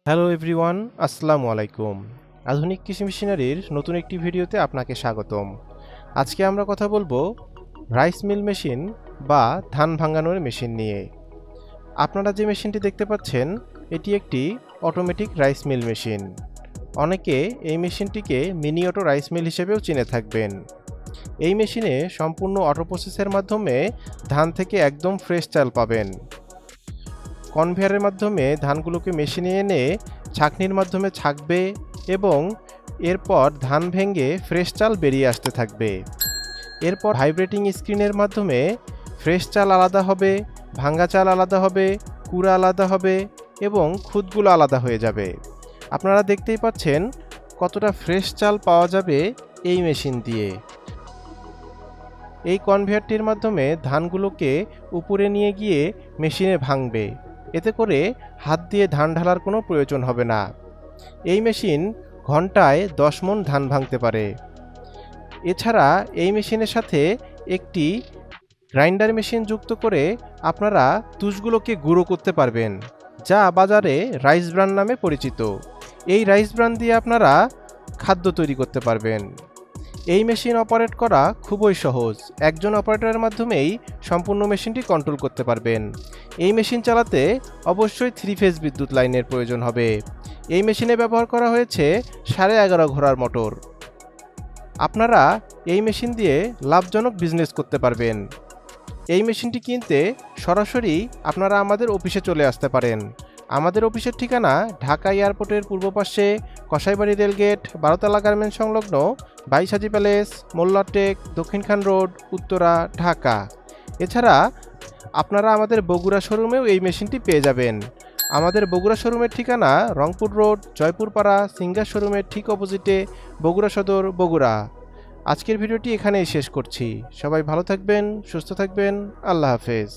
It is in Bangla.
হ্যালো এভরিওয়ান, আসসালামু আলাইকুম। আধুনিক কৃষি মেশিনারির নতুন একটি ভিডিওতে আপনাকে স্বাগতম। আজকে আমরা কথা বলবো রাইস মিল মেশিন বা ধান ভাঙানোর মেশিন নিয়ে। আপনারা যে মেশিনটি দেখতে পাচ্ছেন এটি একটি অটোমেটিক রাইস মিল মেশিন। অনেকে এই মেশিনটিকে মিনি অটো রাইস মিল হিসেবেও চিনে থাকবেন। এই মেশিনে সম্পূর্ণ অটো প্রসেসের মাধ্যমে ধান থেকে একদম ফ্রেশ চাল পাবেন। কনভেয়ারের মাধ্যমে ধানগুলোকে মেশিনে এনে ছাঁকনির মাধ্যমে ছাঁকবে এবং এরপর ধান ভেঙে ফ্রেশ চাল বেরিয়ে আসতে থাকবে। এরপর ভাইব্রেটিং স্ক্রিনের মাধ্যমে ফ্রেশ চাল আলাদা হবে, ভাঙা চাল আলাদা হবে, কুড়া আলাদা হবে এবং খুদগুলো আলাদা হয়ে যাবে। আপনারা দেখতেই পাচ্ছেন কতটা ফ্রেশ চাল পাওয়া যাবে এই মেশিন দিয়ে। এই কনভেয়ারটির মাধ্যমে ধানগুলোকে উপরে নিয়ে গিয়ে মেশিনে ভাঙবে। এতে করে হাত দিয়ে ধান ঢালার কোনো প্রয়োজন হবে না। এই মেশিন ঘন্টায় 10 মণ ধান ভাঙতে পারে। এছাড়া এই মেশিনের সাথে একটি গ্রাইন্ডার মেশিন যুক্ত করে আপনারা তুষগুলোকে গুঁড়ো করতে পারবেন, যা বাজারে রাইস ব্রান নামে পরিচিত। এই রাইস ব্রান দিয়ে আপনারা খাদ্য তৈরি করতে পারবেন। এই মেশিন অপারেট করা খুবই সহজ। একজন অপারেটরের মাধ্যমেই সম্পূর্ণ মেশিনটি কন্ট্রোল করতে পারবেন। এই মেশিন চালাতে অবশ্যই 3 ফেজ বিদ্যুৎ লাইনের প্রয়োজন হবে। এই মেশিনে ব্যবহার করা হয়েছে 11.5 ঘোড়ার মোটর। আপনারা এই মেশিন দিয়ে লাভজনক বিজনেস করতে পারবেন। এই মেশিনটি কিনতে সরাসরি আপনারা আমাদের অফিসে চলে আসতে পারেন। আমাদের অফিসের ঠিকানা ঢাকা এয়ারপোর্টের পূর্ব পাশে কসাইবাড়ি রেলগেট 12তলা গার্মেন্টস সংলগ্ন 22 হাজি প্যালেস, মোল্লারটেক, দক্ষিণখান রোড, উত্তরা, ঢাকা। এছাড়া আপনারা আমাদের বগুড়া শোরুমেও এই মেশিনটি পেয়ে যাবেন। আমাদের বগুড়া শোরুমের ঠিকানা রংপুর রোড, জয়পুরপাড়া, সিঙ্গার শোরুমের ঠিক অপোজিটে, বগুড়া সদর, বগুড়া। আজকের ভিডিওটি এখানেই শেষ করছি। সবাই ভালো থাকবেন, সুস্থ থাকবেন। আল্লাহ হাফেজ।